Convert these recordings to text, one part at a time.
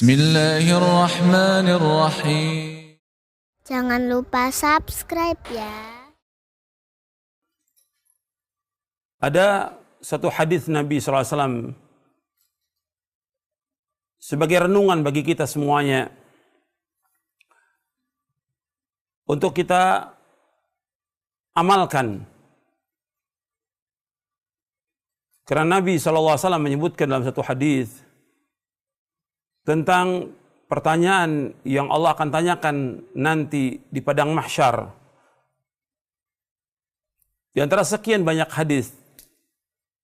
Bismillahirrahmanirrahim. Jangan lupa subscribe ya. Ada satu hadis Nabi SAW sebagai renungan bagi kita semuanya untuk kita amalkan. Karena Nabi SAW menyebutkan dalam satu hadis tentang pertanyaan yang Allah akan tanyakan nanti di padang mahsyar. Di antara sekian banyak hadis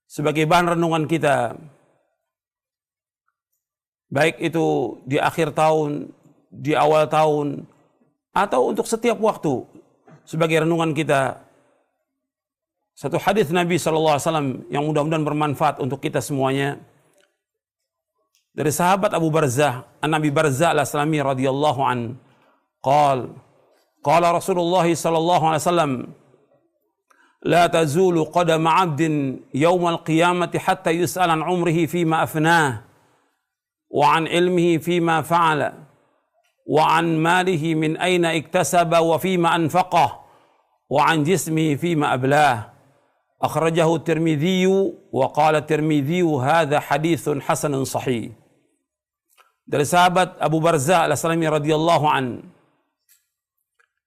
sebagai bahan renungan kita, baik itu di akhir tahun, di awal tahun, atau untuk setiap waktu sebagai renungan kita. Satu hadis Nabi SAW yang mudah-mudahan bermanfaat untuk kita semuanya. Dari sahabat Abu Barzah, An-Nabi Barzah al-Aslami radhiyallahu an, qala Rasulullah sallallahu alaihi wasallam, la tazulu qadama 'abdin yawmal qiyamati hatta yus'al an umrihi fima afnah wa an ilmihi fima fa'ala wa an malihi min aina iktasaba wa fima anfaqah wa an jismihi fima ablah. Akhrajahu Tirmidzi wa qala Tirmidzi hadza haditsun hasanun sahih. Dari sahabat Abu Barzah al-Aslami radhiyallahu an,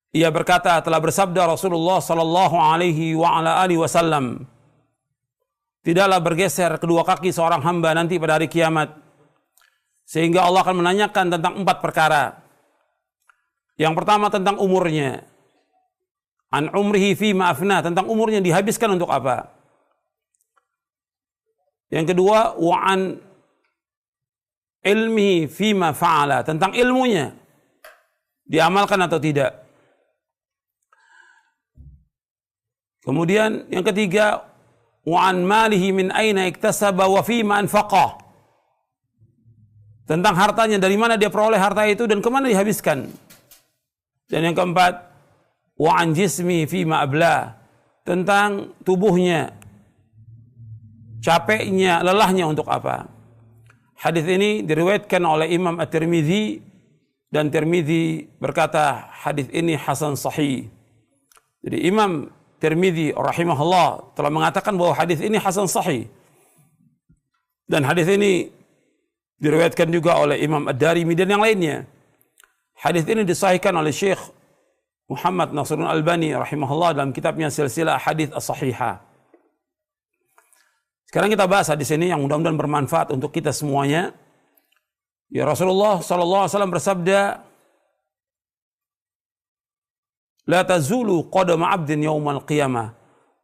ia berkata, telah bersabda Rasulullah sallallahu alaihi wa ala alihi wasallam, tidaklah bergeser kedua kaki seorang hamba nanti pada hari kiamat sehingga Allah akan menanyakan tentang 4 perkara. Yang pertama tentang umurnya, an umrihi fima afna, tentang umurnya dihabiskan untuk apa. Yang kedua, wa an ilmihi fima fa'ala, tentang ilmunya diamalkan atau tidak. Kemudian yang ketiga, wa an malihi min aina iktasaba wa fima anfaqah, tentang hartanya, dari mana dia peroleh harta itu dan kemana dihabiskan. Dan yang keempat, wa an jismi fima ablah, tentang tubuhnya, capeknya, lelahnya untuk apa. Hadis ini diriwayatkan oleh Imam At-Tirmidzi, dan Tirmidzi berkata hadis ini hasan sahih. Jadi Imam Tirmidzi rahimahullah telah mengatakan bahwa hadis ini hasan sahih. Dan hadis ini diriwayatkan juga oleh Imam Ad-Darimi dan yang lainnya. Hadis ini disahihkan oleh Syekh Muhammad Nasruddin Albani rahimahullah dalam kitabnya Silsilah Hadits As-Sahihah. Sekarang kita bahas hadis ini yang mudah-mudahan bermanfaat untuk kita semuanya. Ya, Rasulullah sallallahu alaihi wasallam bersabda, la tazulu qadama 'abdin yaumal qiyamah,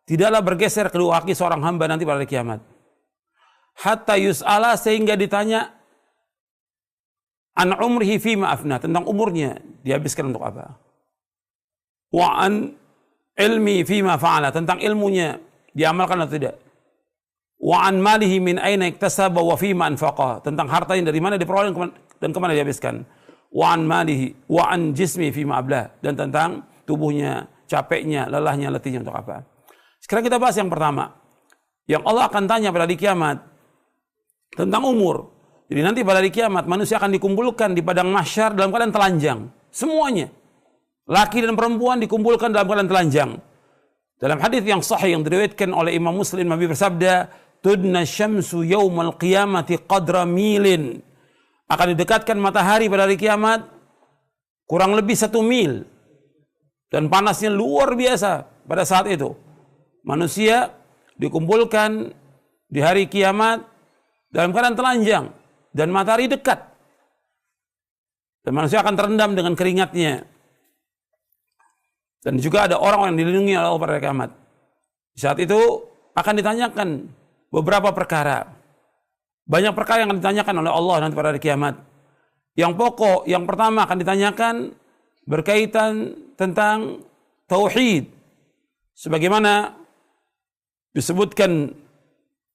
tidaklah bergeser kedua kaki seorang hamba nanti pada hari kiamat, hatta yus'ala, sehingga ditanya, an umrihi fima afna, tentang umurnya dihabiskan untuk apa, wa an ilmi fima fa'ala, tentang ilmunya diamalkan atau tidak, wa an malihi min aina iktasaba wa fima anfaqah, tentang hartanya dari mana diperoleh dan kemana dihabiskan, wa an malihi wa an jismi fima ablah, dan tentang tubuhnya, capeknya, lelahnya, letihnya untuk apa. Sekarang kita bahas yang pertama, yang Allah akan tanya pada hari kiamat tentang umur. Jadi nanti pada hari kiamat manusia akan dikumpulkan di padang mahsyar dalam keadaan telanjang, semuanya, laki dan perempuan dikumpulkan dalam keadaan telanjang. Dalam hadis yang sahih yang diriwayatkan oleh Imam Muslim, Nabi bersabda, tudna syamsu yaumal qiyamati qadra milin, akan didekatkan matahari pada hari kiamat kurang lebih 1 mil, dan panasnya luar biasa pada saat itu. Manusia dikumpulkan di hari kiamat dalam keadaan telanjang dan matahari dekat, dan manusia akan terendam dengan keringatnya. Dan juga ada orang-orang yang dilindungi oleh Allah pada hari kiamat. Di saat itu akan ditanyakan beberapa perkara. Banyak perkara yang akan ditanyakan oleh Allah nanti pada hari kiamat. Yang pokok, yang pertama akan ditanyakan berkaitan tentang tauhid. Sebagaimana disebutkan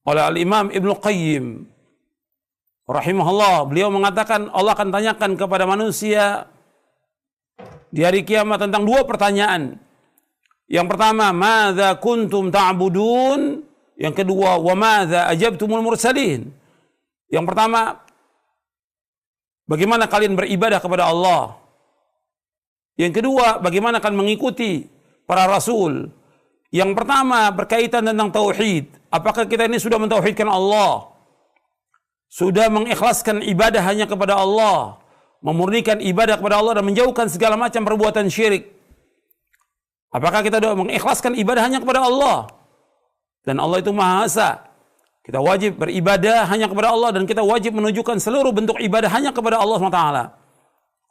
oleh Al-Imam Ibnu Qayyim rahimahullah, beliau mengatakan Allah akan tanyakan kepada manusia di hari kiamat tentang 2 pertanyaan. Yang pertama, madza kuntum ta'budun? Yang kedua, wa madza ajabtumul mursalin? Yang pertama, bagaimana kalian beribadah kepada Allah. Yang kedua, bagaimana kalian mengikuti para rasul. Yang pertama berkaitan tentang tauhid. Apakah kita ini sudah mentauhidkan Allah? Sudah mengikhlaskan ibadah hanya kepada Allah, memurnikan ibadah kepada Allah dan menjauhkan segala macam perbuatan syirik. Apakah kita sudah mengikhlaskan ibadah hanya kepada Allah? Dan Allah itu Maha Esa. Kita wajib beribadah hanya kepada Allah dan kita wajib menunjukkan seluruh bentuk ibadah hanya kepada Allah SWT.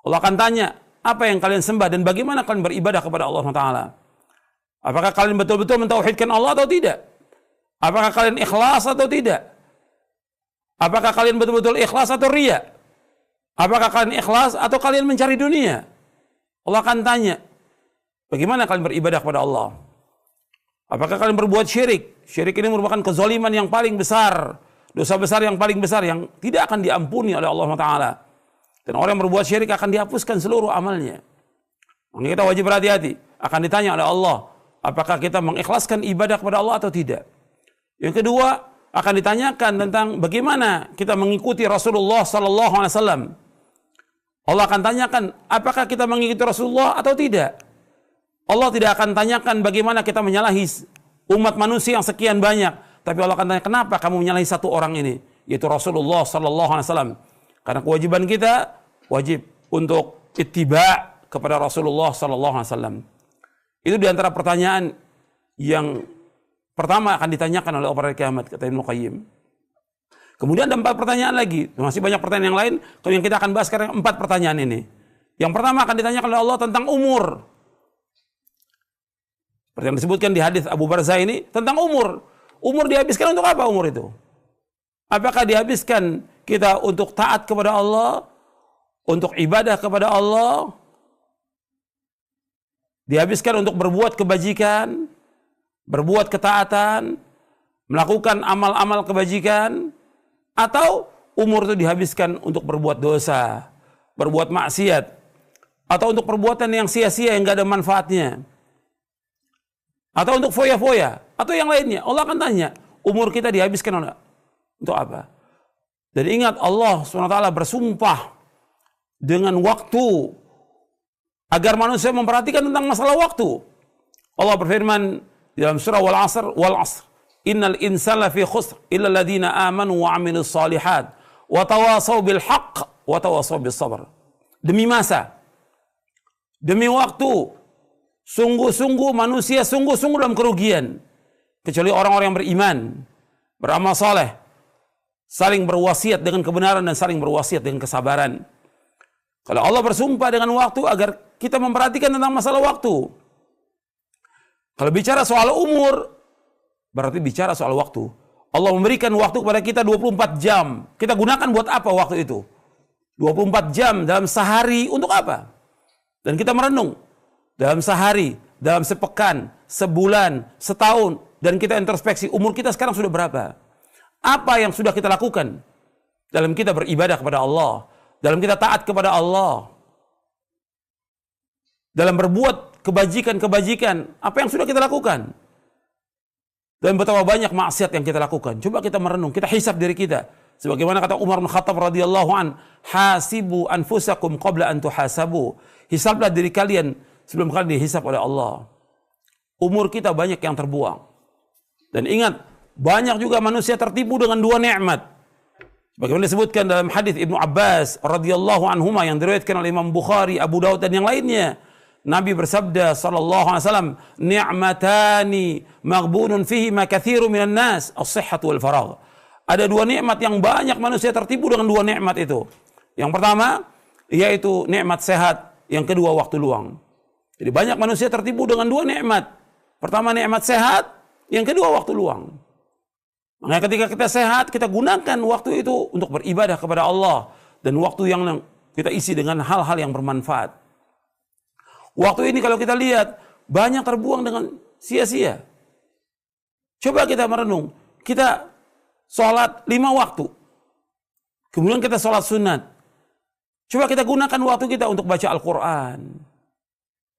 Allah akan tanya, apa yang kalian sembah dan bagaimana kalian beribadah kepada Allah SWT? Apakah kalian betul-betul mentauhidkan Allah atau tidak? Apakah kalian ikhlas atau tidak? Apakah kalian betul-betul ikhlas atau riya? Apakah kalian ikhlas atau kalian mencari dunia? Allah akan tanya, bagaimana kalian beribadah kepada Allah? Apakah kalian berbuat syirik? Syirik ini merupakan kezaliman yang paling besar, dosa besar yang paling besar yang tidak akan diampuni oleh Allah Taala. Dan orang yang berbuat syirik akan dihapuskan seluruh amalnya. Maka kita wajib berhati-hati. Akan ditanya oleh Allah, apakah kita mengikhlaskan ibadah kepada Allah atau tidak? Yang kedua, akan ditanyakan tentang bagaimana kita mengikuti Rasulullah Sallallahu Alaihi Wasallam. Allah akan tanyakan, apakah kita mengikuti Rasulullah atau tidak? Allah tidak akan tanyakan bagaimana kita menyalahi umat manusia yang sekian banyak, tapi Allah akan tanya, kenapa kamu menyalahi satu orang ini, yaitu Rasulullah Sallallahu Alaihi Wasallam? Karena kewajiban kita wajib untuk ittiba kepada Rasulullah Sallallahu Alaihi Wasallam. Itu diantara pertanyaan yang pertama akan ditanyakan oleh pada kiamat, kata Ibnu Qayyim. Kemudian ada 4 pertanyaan lagi, masih banyak pertanyaan yang lain. Kalau yang kita akan bahas sekarang 4 pertanyaan ini. Yang pertama akan ditanyakan oleh Allah tentang umur. Seperti yang disebutkan di hadis Abu Barzah ini tentang umur. Umur dihabiskan untuk apa umur itu? Apakah dihabiskan kita untuk taat kepada Allah, untuk ibadah kepada Allah, dihabiskan untuk berbuat kebajikan, berbuat ketaatan, melakukan amal-amal kebajikan, atau umur itu dihabiskan untuk berbuat dosa, berbuat maksiat, atau untuk perbuatan yang sia-sia yang gak ada manfaatnya, atau untuk foya-foya, atau yang lainnya. Allah akan tanya, umur kita dihabiskan untuk apa? Dan ingat, Allah SWT bersumpah dengan waktu agar manusia memperhatikan tentang masalah waktu. Allah berfirman dalam surah Wal Asr, innal insana fi khusr illa alladziina aamanu wa 'amilus shalihat wa tawasaw bil haqq wa tawasaw bis sabr. Demi masa, demi waktu, sungguh-sungguh manusia sungguh-sungguh dalam kerugian, kecuali orang-orang yang beriman, beramal saleh, saling berwasiat dengan kebenaran dan saling berwasiat dengan kesabaran. Kalau Allah bersumpah dengan waktu agar kita memperhatikan tentang masalah waktu. Kalau bicara soal umur, berarti bicara soal waktu. Allah memberikan waktu kepada kita 24 jam. Kita gunakan buat apa waktu itu? 24 jam dalam sehari untuk apa? Dan kita merenung. Dalam sehari, dalam sepekan, sebulan, setahun. Dan kita introspeksi, umur kita sekarang sudah berapa? Apa yang sudah kita lakukan dalam kita beribadah kepada Allah, dalam kita taat kepada Allah, dalam berbuat kebajikan-kebajikan, apa yang sudah kita lakukan? Dan betapa banyak maksiat yang kita lakukan. Coba kita merenung, kita hisab diri kita. Sebagaimana kata Umar bin Khattab radhiyallahu an, hasibu anfusakum qabla an tuhasabu. Hisablah diri kalian sebelum kalian dihisab oleh Allah. Umur kita banyak yang terbuang. Dan ingat, banyak juga manusia tertipu dengan 2 nikmat. Bagaimana disebutkan dalam hadis Ibnu Abbas radhiyallahu anhuma yang diriwayatkan oleh Imam Bukhari, Abu Daud dan yang lainnya. Nabi bersabda sallallahu alaihi wasallam, ni'matani maghbunun fihi ma katsirun minan nas, as-sihhatu wal faragh. Ada 2 nikmat yang banyak manusia tertipu dengan 2 nikmat itu. Yang pertama yaitu nikmat sehat, yang kedua waktu luang. Jadi banyak manusia tertipu dengan 2 nikmat. Pertama nikmat sehat, yang kedua waktu luang. Makanya ketika kita sehat, kita gunakan waktu itu untuk beribadah kepada Allah. Dan waktu yang kita isi dengan hal-hal yang bermanfaat. Waktu ini kalau kita lihat, banyak terbuang dengan sia-sia. Coba kita merenung. Kita sholat 5 waktu. Kemudian kita sholat sunat. Coba kita gunakan waktu kita untuk baca Al-Quran.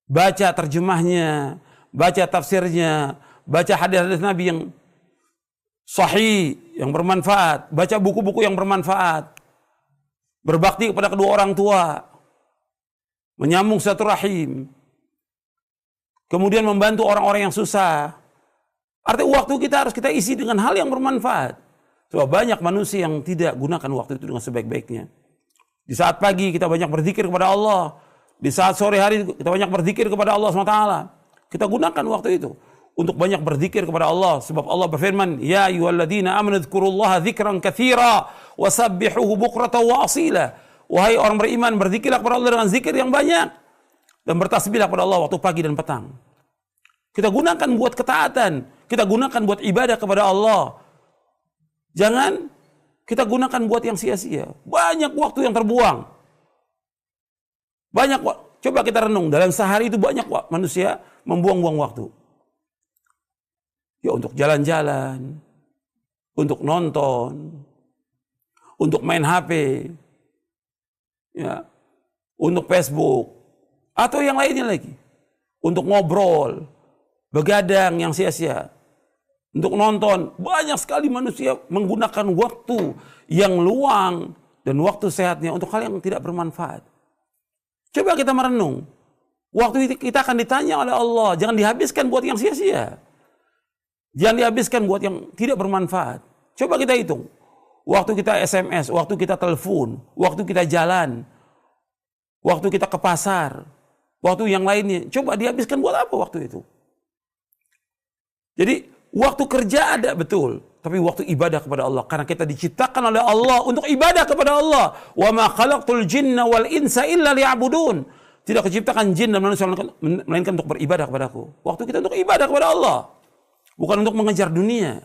Baca terjemahnya, baca tafsirnya, baca hadis-hadis Nabi yang sahih, yang bermanfaat, baca buku-buku yang bermanfaat. berbakti kepada kedua orang tua, menyambung silaturahim, kemudian membantu orang-orang yang susah. Artinya waktu kita harus kita isi dengan hal yang bermanfaat. Sebab banyak manusia yang tidak gunakan waktu itu dengan sebaik-baiknya. Di saat pagi kita banyak berzikir kepada Allah. Di saat sore hari kita banyak berzikir kepada Allah SWT. Kita gunakan waktu itu untuk banyak berzikir kepada Allah. Sebab Allah berfirman, Ya ayyuhalladzina amanu dzkurullaha dzikran katsira wasabbihuhu bukratan wa asila. Wahai orang beriman, berzikirlah kepada Allah dengan zikir yang banyak. Dan bertasbihlah kepada Allah waktu pagi dan petang. Kita gunakan buat ketaatan. Kita gunakan buat ibadah kepada Allah. Jangan kita gunakan buat yang sia-sia. Banyak waktu yang terbuang. Coba kita renung. Dalam sehari itu banyak manusia membuang-buang waktu. Ya untuk jalan-jalan. Untuk nonton. Untuk main HP. Ya. Untuk Facebook. Atau yang lainnya lagi. Untuk ngobrol. Begadang yang sia-sia. Untuk nonton, banyak sekali manusia menggunakan waktu yang luang dan waktu sehatnya untuk hal yang tidak bermanfaat. Coba kita merenung. Waktu itu kita akan ditanya oleh Allah. Jangan dihabiskan buat yang sia-sia. Jangan dihabiskan buat yang tidak bermanfaat. Coba kita hitung. Waktu kita SMS, waktu kita telepon, waktu kita jalan, waktu kita ke pasar, waktu yang lainnya. Coba dihabiskan buat apa waktu itu? Jadi, waktu kerja ada betul, tapi waktu ibadah kepada Allah karena kita diciptakan oleh Allah untuk ibadah kepada Allah. Wa ma khalaqtul jinna wal insa illa liya'budun. Tidak diciptakan jin dan manusia melainkan untuk beribadah kepadaku. Waktu kita untuk ibadah kepada Allah, bukan untuk mengejar dunia.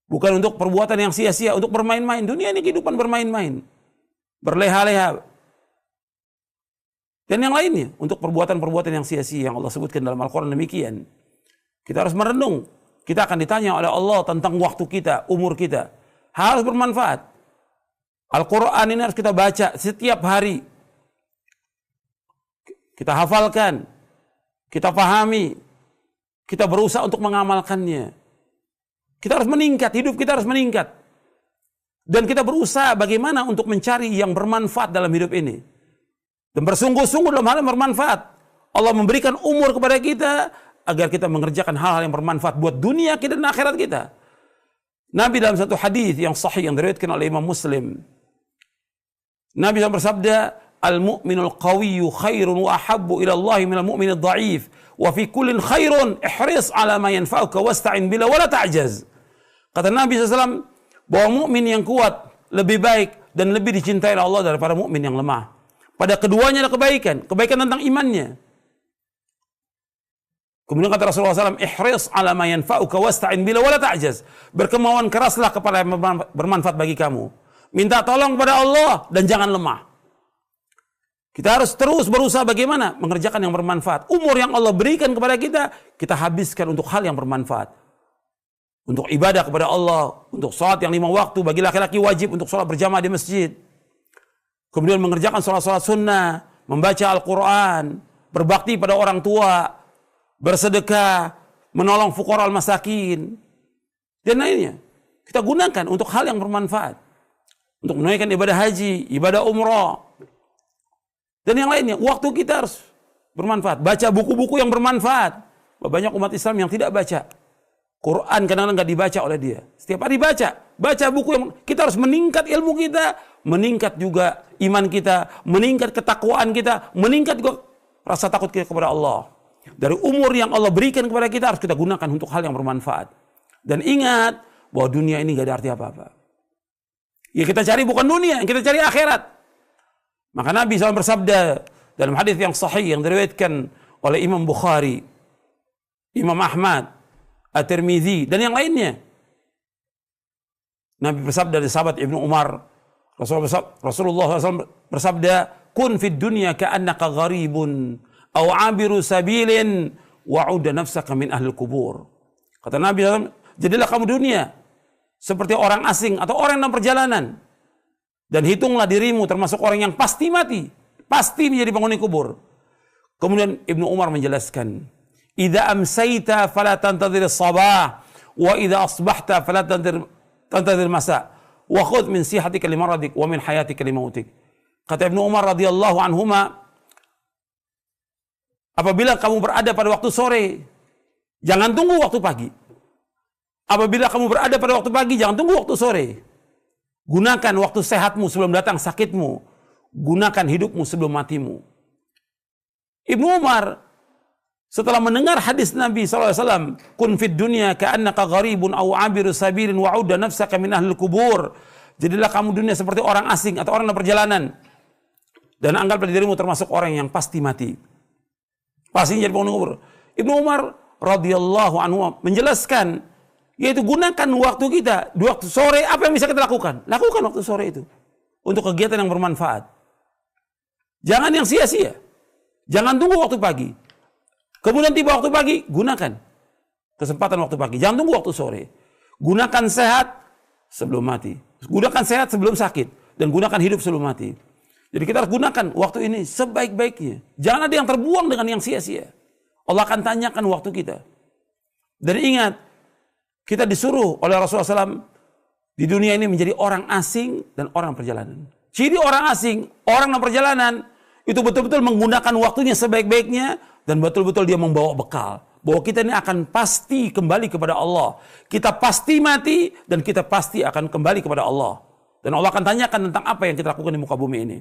Bukan untuk perbuatan yang sia-sia, untuk bermain-main. Dunia ini kehidupan bermain-main. Berleha-leha. Dan yang lainnya untuk perbuatan-perbuatan yang sia-sia yang Allah sebutkan dalam Al-Qur'an demikian. Kita harus merenung. Kita akan ditanya oleh Allah tentang waktu kita, umur kita. Harus bermanfaat. Al-Quran ini harus kita baca setiap hari. Kita hafalkan. Kita pahami. Kita berusaha untuk mengamalkannya. Kita harus meningkat. Hidup kita harus meningkat. Dan kita berusaha bagaimana untuk mencari yang bermanfaat dalam hidup ini. Dan bersungguh-sungguh dalam hal yang bermanfaat. Allah memberikan umur kepada kita agar kita mengerjakan hal-hal yang bermanfaat buat dunia kita dan akhirat kita. Nabi dalam satu hadis yang sahih yang diriwayatkan oleh Imam Muslim, Nabi SAW bersabda, Al-mu'minul qawiyyu khairun wa ahabbu ila Allah minal mu'minid dha'if wa fi kullin khairun ihris ala ma yanfa'uka wasta'in bila wa la ta'jaz. Kata Nabi SAW bahwa mukmin yang kuat lebih baik dan lebih dicintai oleh Allah daripada mukmin yang lemah. Pada keduanya ada kebaikan tentang imannya. Kemudian kata Rasulullah SAW, ihris ala ma yanfa'uka wasta'in bila wala ta'jaz. Berkemauan keraslah kepada yang bermanfaat bagi kamu. Minta tolong kepada Allah dan jangan lemah. Kita harus terus berusaha bagaimana mengerjakan yang bermanfaat. Umur yang Allah berikan kepada kita habiskan untuk hal yang bermanfaat. Untuk ibadah kepada Allah, untuk sholat yang 5 waktu, bagi laki-laki wajib untuk sholat berjamaah di masjid. Kemudian mengerjakan sholat-sholat sunnah, membaca Al-Quran, berbakti pada orang tua, bersedekah, menolong fuqara al-masakin, dan lainnya. Kita gunakan untuk hal yang bermanfaat. Untuk menunaikan ibadah haji, ibadah umrah, dan yang lainnya. Waktu kita harus bermanfaat. Baca buku-buku yang bermanfaat. Banyak umat Islam yang tidak baca. Quran kadang-kadang nggak dibaca oleh dia. Setiap hari baca. Baca buku yang kita harus meningkat ilmu kita, meningkat juga iman kita, meningkat ketakwaan kita, meningkat juga rasa takut kita kepada Allah. Dari umur yang Allah berikan kepada kita harus kita gunakan untuk hal yang bermanfaat. Dan ingat bahwa dunia ini gak ada arti apa-apa. Ya kita cari bukan dunia, yang kita cari akhirat. Maka Nabi SAW bersabda dalam hadis yang sahih yang diriwayatkan oleh Imam Bukhari, Imam Ahmad, At-Tirmidzi dan yang lainnya. Nabi bersabda dari sahabat Ibnu Umar, Rasulullah SAW bersabda, "Kun fid dunya ka'annaka gharibun aw 'abiru sabilin wa'udda nafsaka min ahlil kubur." Kata Nabi SAW, jadilah kamu dunia seperti orang asing atau orang dalam perjalanan. Dan hitunglah dirimu termasuk orang yang pasti mati. Pasti menjadi penghuni kubur. Kemudian Ibnu Umar menjelaskan, "Idza amsayta fala tantadhir as-sabah wa idza asbahta fala tantadhir masa." wa khudh min sihatika limaradik wa min hayatika limautik. Kata Ibnu Umar radhiyallahu anhuma, apabila kamu berada pada waktu sore, jangan tunggu waktu pagi. Apabila kamu berada pada waktu pagi, jangan tunggu waktu sore. Gunakan waktu sehatmu sebelum datang sakitmu. Gunakan hidupmu sebelum matimu. Ibnu Umar setelah mendengar hadis Nabi SAW, kun fid dunya ka'annaka gharibun aw abiru sabirin wa'udda nafsaka min ahlil kubur. Jadilah kamu dunia seperti orang asing atau orang dalam perjalanan. Dan anggaplah dirimu termasuk orang yang pasti mati. Pasti jadi penghuni kubur. Ibnu Umar radhiyallahu anhu menjelaskan, yaitu gunakan waktu kita di waktu sore. Apa yang bisa kita lakukan? Lakukan waktu sore itu untuk kegiatan yang bermanfaat. Jangan yang sia-sia. Jangan tunggu waktu pagi. Kemudian tiba waktu pagi, gunakan kesempatan waktu pagi. Jangan tunggu waktu sore. Gunakan sehat sebelum mati. Gunakan sehat sebelum sakit. Dan gunakan hidup sebelum mati. Jadi kita harus gunakan waktu ini sebaik-baiknya. Jangan ada yang terbuang dengan yang sia-sia. Allah akan tanyakan waktu kita. Dan ingat, kita disuruh oleh Rasulullah SAW di dunia ini menjadi orang asing dan orang perjalanan. Ciri orang asing, orang dalam perjalanan, itu betul-betul menggunakan waktunya sebaik-baiknya dan betul-betul dia membawa bekal. Bahwa kita ini akan pasti kembali kepada Allah. Kita pasti mati dan kita pasti akan kembali kepada Allah. Dan Allah akan tanyakan tentang apa yang kita lakukan di muka bumi ini.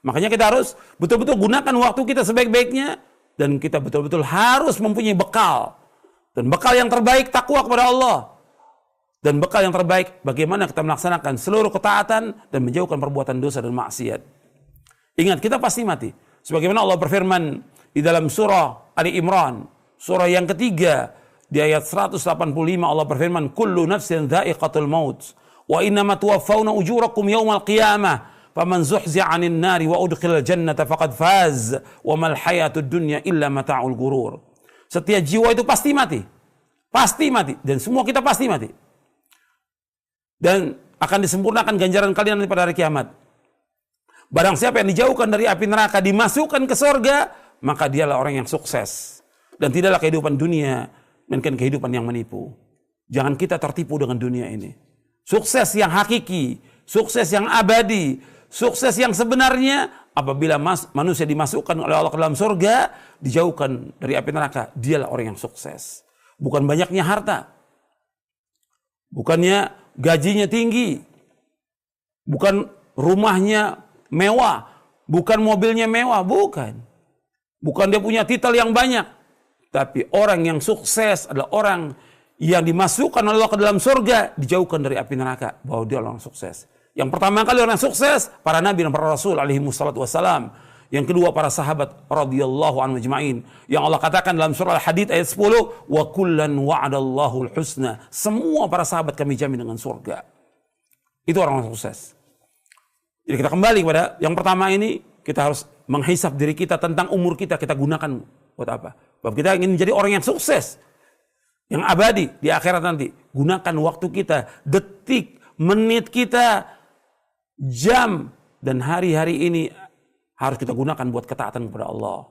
Makanya kita harus betul-betul gunakan waktu kita sebaik-baiknya dan kita betul-betul harus mempunyai bekal. Dan bekal yang terbaik takwa kepada Allah. Dan bekal yang terbaik bagaimana kita melaksanakan seluruh ketaatan dan menjauhkan perbuatan dosa dan maksiat. Ingat, kita pasti mati. Sebagaimana Allah berfirman di dalam surah Ali Imran, surah yang ketiga, di ayat 185 Allah berfirman, kullu nafsin dha'iqatul maut wa innama tuwaffawna ujurakum yawmal qiyamah faman zuhzi'a 'anil nari wa udkhilal jannata faqad faz wa mal hayatud dunya illa mata'ul ghurur. Setiap jiwa itu pasti mati. Pasti mati dan semua kita pasti mati. Dan akan disempurnakan ganjaran kalian nanti pada hari kiamat. Barang siapa yang dijauhkan dari api neraka dimasukkan ke sorga, maka dialah orang yang sukses. Dan tidaklah kehidupan dunia, melainkan kehidupan yang menipu. Jangan kita tertipu dengan dunia ini. Sukses yang hakiki, sukses yang abadi, sukses yang sebenarnya, apabila manusia dimasukkan oleh Allah ke dalam sorga, dijauhkan dari api neraka, dialah orang yang sukses. Bukan banyaknya harta. Bukannya gajinya tinggi. Bukan rumahnya mewah. Bukan mobilnya mewah. Bukan. Bukan dia punya titel yang banyak. Tapi orang yang sukses adalah orang yang dimasukkan oleh Allah ke dalam surga, dijauhkan dari api neraka. Bahwa dia orang sukses. Yang pertama kali orang sukses, para nabi dan para rasul alaihi wassalatu wassalam. Yang kedua para sahabat radhiyallahu anhum ajma'in. Yang Allah katakan dalam surah Al-Hadid ayat 10, wa kullan wa'adallahu al-husna. Semua para sahabat kami jamin dengan surga. Itu orang sukses. Jadi kita kembali kepada yang pertama ini, kita harus menghisap diri kita tentang umur kita gunakan buat apa? Sebab kita ingin menjadi orang yang sukses, yang abadi di akhirat nanti. Gunakan waktu kita, detik, menit kita, jam dan hari-hari ini harus kita gunakan buat ketaatan kepada Allah.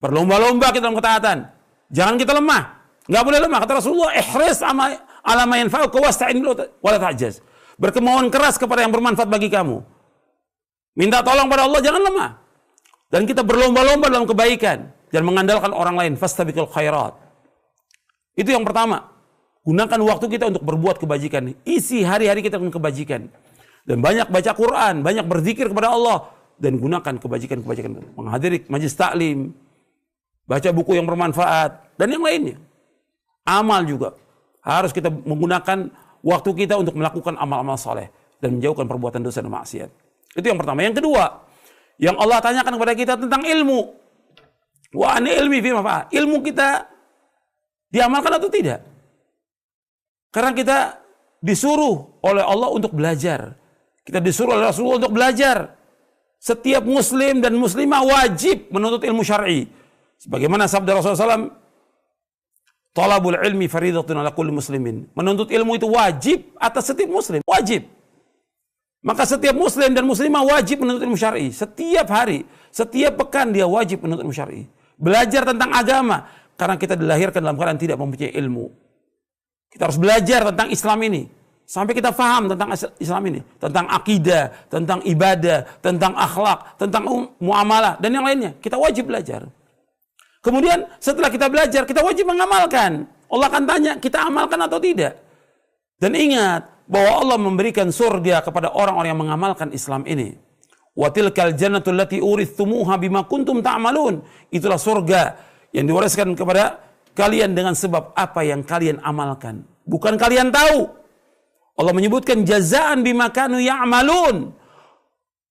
Berlomba-lomba kita dalam ketaatan. Jangan kita lemah. Nggak boleh lemah. Kata Rasulullah, ihris ala ma yanfa'uka wasta'in bil wala ta'jaz. Berkemauan keras kepada yang bermanfaat bagi kamu. Minta tolong pada Allah, jangan lemah. Dan kita berlomba-lomba dalam kebaikan dan mengandalkan orang lain. Fastabiqul khairat. Itu yang pertama. Gunakan waktu kita untuk berbuat kebajikan. Isi hari-hari kita dengan kebajikan. Dan banyak baca Quran, banyak berzikir kepada Allah. Dan gunakan kebajikan-kebajikan. Menghadiri majlis taklim, baca buku yang bermanfaat, dan yang lainnya. Amal juga. Harus kita menggunakan waktu kita untuk melakukan amal-amal soleh. Dan menjauhkan perbuatan dosa dan maksiat. Itu yang pertama. Yang kedua, yang Allah tanyakan kepada kita tentang ilmu. Wa ani ilmi fi mafa'a. Ilmu kita diamalkan atau tidak? Karena kita disuruh oleh Allah untuk belajar. Kita disuruh oleh Rasulullah untuk belajar. Setiap muslim dan muslimah wajib menuntut ilmu syar'i. Sebagaimana sabda Rasulullah SAW, talabul ilmi faridatun ala kulli muslimin. Menuntut ilmu itu wajib atas setiap muslim. Wajib. Maka setiap muslim dan muslimah wajib menuntut ilmu syar'i. Setiap hari, setiap pekan dia wajib menuntut ilmu syar'i. Belajar tentang agama. Karena kita dilahirkan dalam keadaan tidak mempunyai ilmu. Kita harus belajar tentang Islam ini. Sampai kita faham tentang Islam ini. Tentang akidah, tentang ibadah, tentang akhlak, tentang muamalah, dan yang lainnya. Kita wajib belajar. Kemudian setelah kita belajar, kita wajib mengamalkan. Allah akan tanya, kita amalkan atau tidak? Dan ingat, bahwa Allah memberikan surga kepada orang-orang yang mengamalkan Islam ini. Wa tilkal jannatul lati urithumuha bima kuntum ta'malun. Itulah surga yang diwariskan kepada kalian dengan sebab apa yang kalian amalkan. Bukan kalian tahu. Allah menyebutkan jazaan bima kanu ya'malun.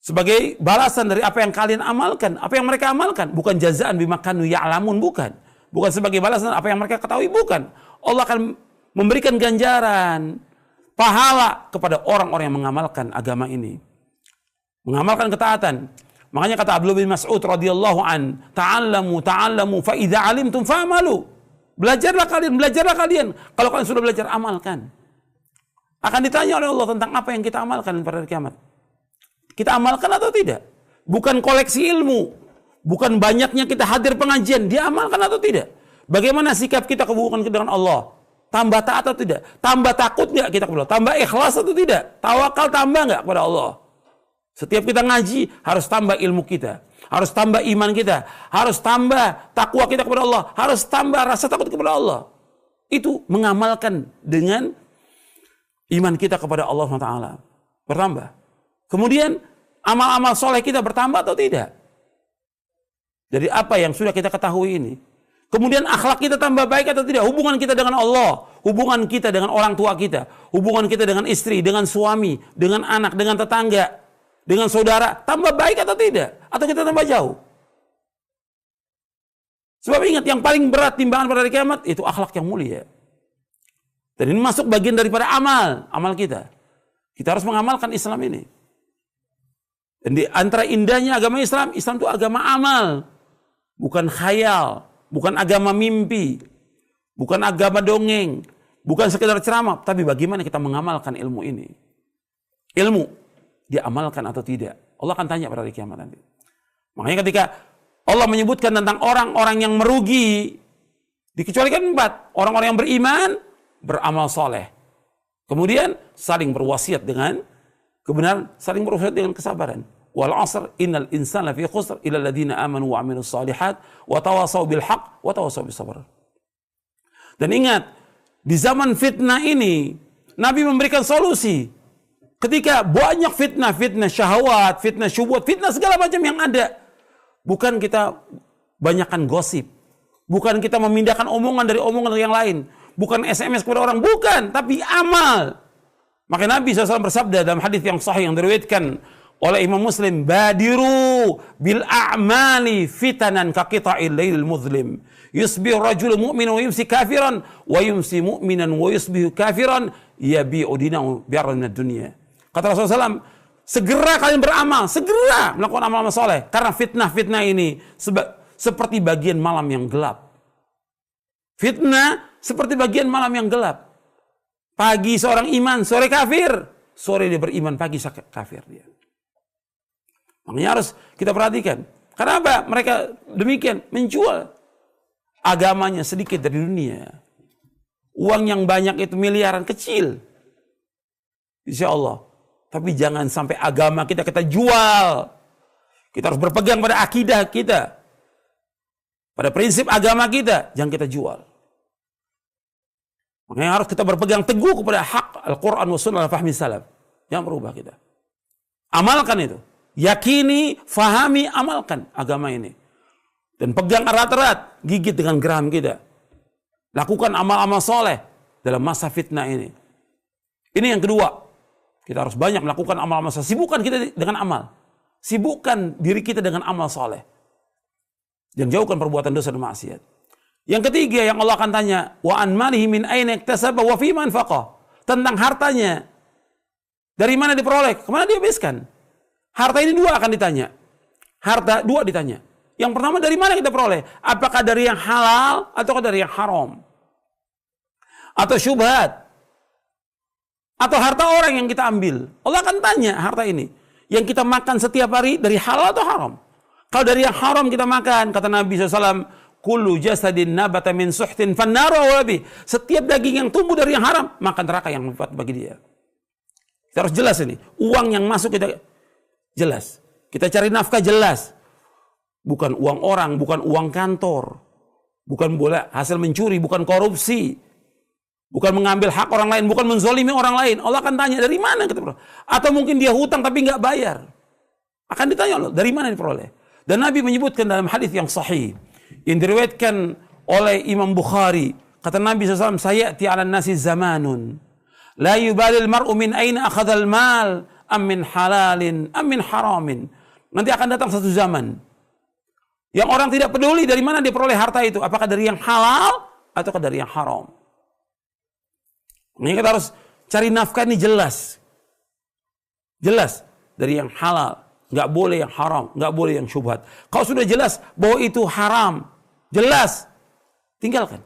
Sebagai balasan dari apa yang kalian amalkan. Apa yang mereka amalkan. Bukan jazaan bima kanu ya'lamun. Bukan. Bukan sebagai balasan apa yang mereka ketahui. Bukan. Allah akan memberikan ganjaran, pahala kepada orang-orang yang mengamalkan agama ini. Mengamalkan ketaatan. Makanya kata Abdullah bin Mas'ud radhiyallahu an, ta'allamu fa idza 'alimtum fa'malu. Belajarlah kalian. Kalau kalian sudah belajar, amalkan. Akan ditanya oleh Allah tentang apa yang kita amalkan pada hari kiamat. Kita amalkan atau tidak? Bukan koleksi ilmu, bukan banyaknya kita hadir pengajian, dia amalkan atau tidak? Bagaimana sikap kita hubungan kita dengan Allah? Tambah taat atau tidak? Tambah takut nggak kita kepada Allah? Tambah ikhlas atau tidak? Tawakal tambah nggak kepada Allah? Setiap kita ngaji harus tambah ilmu kita, harus tambah iman kita, harus tambah takwa kita kepada Allah, harus tambah rasa takut kepada Allah. Itu mengamalkan dengan iman kita kepada Allah SWT bertambah. Kemudian amal-amal soleh kita bertambah atau tidak? Dari apa yang sudah kita ketahui ini. Kemudian akhlak kita tambah baik atau tidak? Hubungan kita dengan Allah, hubungan kita dengan orang tua kita, hubungan kita dengan istri, dengan suami, dengan anak, dengan tetangga, dengan saudara, tambah baik atau tidak? Atau kita tambah jauh? Sebab ingat, yang paling berat timbangan pada hari kiamat itu akhlak yang mulia. Dan ini masuk bagian daripada amal kita. Kita harus mengamalkan Islam ini. Dan di antara indahnya agama Islam itu agama amal, bukan khayal. Bukan agama mimpi, bukan agama dongeng, bukan sekedar ceramah, tapi bagaimana kita mengamalkan ilmu ini. Ilmu, dia amalkan atau tidak. Allah akan tanya pada hari kiamat nanti. Makanya ketika Allah menyebutkan tentang orang-orang yang merugi, dikecualikan 4. Orang-orang yang beriman, beramal soleh. Kemudian saling berwasiat dengan kebenaran, saling berwasiat dengan kesabaran. Wal 'asr innal insana lafi khusr illa alladziina aamanu wa 'amilus shalihat wa tawashaw bil haqq wa tawashaw bis sabr. Dan ingat, di zaman fitnah ini Nabi memberikan solusi. Ketika banyak fitnah syahwat, fitnah syubhat, fitnah segala macam yang ada, bukan kita banyakkan gosip, bukan kita memindahkan omongan dari omongan yang lain, bukan SMS kepada orang, bukan, tapi amal. Maka Nabi SAW bersabda dalam hadis yang sahih yang diriwayatkan oleh Imam Muslim, badiru bil a'mali fitanan ka qita'il lailil muzlim yusbihu rajulun mu'minan wa yumsi kafiran wa yumsi mu'minan wa yusbihu kafiran yabi'u dinahu bi'arad minad dunya. Kata Rasulullah SAW, segera kalian beramal, segera melakukan amal-amal soleh, karena fitnah ini seperti bagian malam yang gelap. Fitnah seperti bagian malam yang gelap. Pagi seorang iman, sore kafir, sore dia beriman, pagi kafir dia. Makanya harus kita perhatikan. Kenapa mereka demikian? Menjual agamanya sedikit dari dunia. Uang yang banyak itu miliaran kecil. Insya Allah. Tapi jangan sampai agama kita jual. Kita harus berpegang pada akidah kita. Pada prinsip agama kita. Jangan kita jual. Makanya harus kita berpegang teguh kepada hak Al-Quran wa sunnah al-fahmi salaf. Jangan berubah kita. Amalkan itu. Yakini, fahami, amalkan agama ini. Dan pegang erat-erat, gigit dengan geram kita. Lakukan amal-amal soleh dalam masa fitnah ini. Ini yang kedua. Kita harus banyak melakukan amal-amal soleh. Sibukkan kita dengan amal. Sibukkan diri kita dengan amal soleh. Dan jauhkan perbuatan dosa dan maksiat. Yang ketiga yang Allah akan tanya, wa an malihi min aina iktasaba wa fi ma anfaqa. Tentang hartanya. Dari mana diperoleh? Kemana dia habiskan? Harta ini 2 akan ditanya. Harta 2 ditanya. Yang pertama, dari mana kita peroleh? Apakah dari yang halal atau dari yang haram? Atau syubhat? Atau harta orang yang kita ambil? Allah akan tanya harta ini. Yang kita makan setiap hari dari halal atau haram? Kalau dari yang haram kita makan, kata Nabi SAW, kullu jasadin nabata min suhtin fannaru awlabi. Setiap daging yang tumbuh dari yang haram, maka neraka yang membuat bagi dia. Kita harus jelas ini. Uang yang masuk kita jelas. Kita cari nafkah jelas. Bukan uang orang, bukan uang kantor. Bukan boleh hasil mencuri, bukan korupsi. Bukan mengambil hak orang lain, bukan menzolimi orang lain. Allah akan tanya, dari mana kita peroleh? Atau mungkin dia hutang tapi nggak bayar. Akan ditanya Allah, dari mana diperoleh? Dan Nabi menyebutkan dalam hadis yang sahih, yang diriwayatkan oleh Imam Bukhari, kata Nabi SAW, sayati ala nasi zamanun, la yubalil mar'u min aina akhadhal mal, am min halalin, am min haramin. Nanti akan datang satu zaman, yang orang tidak peduli dari mana dia peroleh harta itu, apakah dari yang halal, ataukah dari yang haram. Ini kita harus cari nafkah ini jelas. Jelas, dari yang halal. Nggak boleh yang haram, nggak boleh yang syubhat. Kalau sudah jelas bahwa itu haram, jelas, tinggalkan.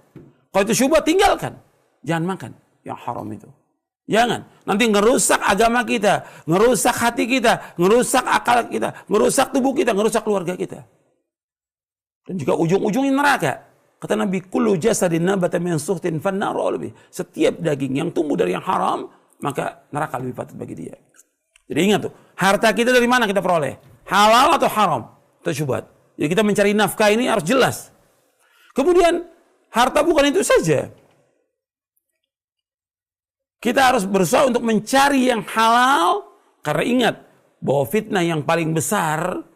Kalau itu syubhat, tinggalkan. Jangan makan yang haram itu. Jangan. Nanti ngerusak agama kita, ngerusak hati kita, ngerusak akal kita, ngerusak tubuh kita, ngerusak keluarga kita. Dan juga ujung-ujungnya neraka. Kata Nabi, kullu jasadin nabata min suhtin fannaru aula bih. Setiap daging yang tumbuh dari yang haram, maka neraka lebih patut bagi dia. Jadi ingat tuh, harta kita dari mana kita peroleh? Halal atau haram? Atau syubhat. Jadi kita mencari nafkah ini harus jelas. Kemudian, harta bukan itu saja. Kita harus berusaha untuk mencari yang halal, karena ingat bahwa fitnah yang paling besar,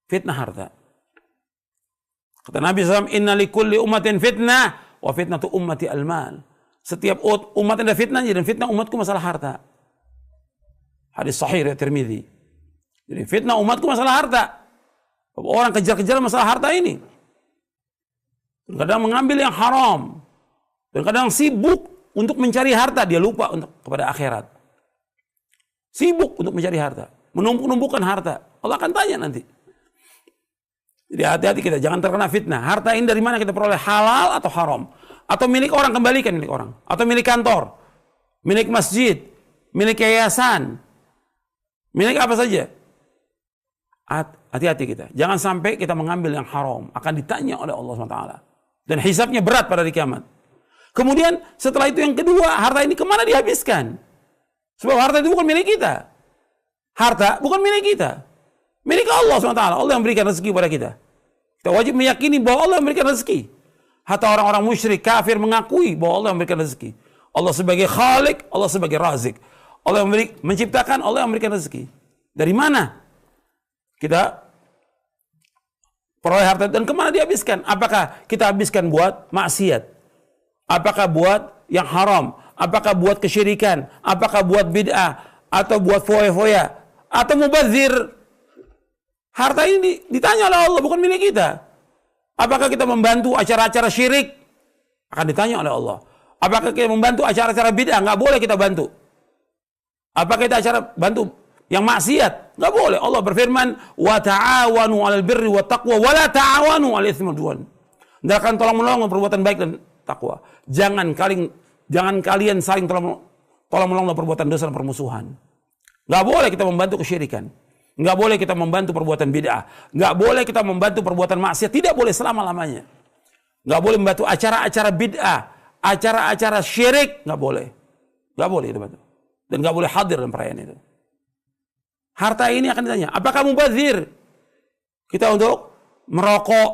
fitnah harta. Kata Nabi SAW, inna likulli ummatin fitnah, wa fitnatu ummati al-mal. Setiap umat ada fitnahnya, dan fitnah umatku masalah harta. Hadis sahih riwayat Tirmidzi. Jadi fitnah umatku masalah harta. Orang kejar-kejar masalah harta ini. Dan kadang mengambil yang haram. Dan kadang sibuk untuk mencari harta, dia lupa untuk kepada akhirat. Sibuk untuk mencari harta, menumpuk-numpukan harta. Allah akan tanya nanti. Jadi hati-hati kita, jangan terkena fitnah. Harta ini dari mana kita peroleh, halal atau haram? Atau milik orang, kembalikan milik orang. Atau milik kantor, milik masjid, milik yayasan, milik apa saja. Hati-hati kita. Jangan sampai kita mengambil yang haram. Akan ditanya oleh Allah SWT. Dan hisabnya berat pada hari kiamat. Kemudian setelah itu yang kedua, harta ini kemana dihabiskan? Sebab harta itu bukan milik kita. Harta bukan milik kita. Milik Allah SWT. Allah yang berikan rezeki kepada kita. Kita wajib meyakini bahwa Allah yang berikan rezeki. Hatta orang-orang musyrik kafir mengakui bahwa Allah yang berikan rezeki. Allah sebagai Khalik, Allah sebagai Razik. Allah yang menciptakan, Allah yang memberikan rezeki. Dari mana kita peroleh harta dan kemana dihabiskan? Apakah kita habiskan buat maksiat? Apakah buat yang haram? Apakah buat kesyirikan? Apakah buat bid'ah? Atau buat foya-foya? Atau mubazir? Harta ini ditanya oleh Allah, bukan milik kita. Apakah kita membantu acara-acara syirik? Akan ditanya oleh Allah. Apakah kita membantu acara-acara bid'ah? Nggak boleh kita bantu. Apakah kita acara bantu yang maksiat? Nggak boleh. Allah berfirman, wa ta'awanu 'alal birri wat taqwa wa la ta'awanu 'alal itsmi wal 'udwan. Hendaklah tolong-menolong perbuatan baik dan takwa. Jangan kalian saling tolong-menolong perbuatan dosa dan permusuhan. Nggak boleh kita membantu kesyirikan. Nggak boleh kita membantu perbuatan bid'ah. Nggak boleh kita membantu perbuatan maksiat. Tidak boleh selama-lamanya. Nggak boleh membantu acara-acara bid'ah, acara-acara syirik. Nggak boleh. Nggak boleh itu bantu. Dan nggak boleh hadir dalam perayaan itu. Harta ini akan ditanya, apakah mubazir? Kita untuk merokok,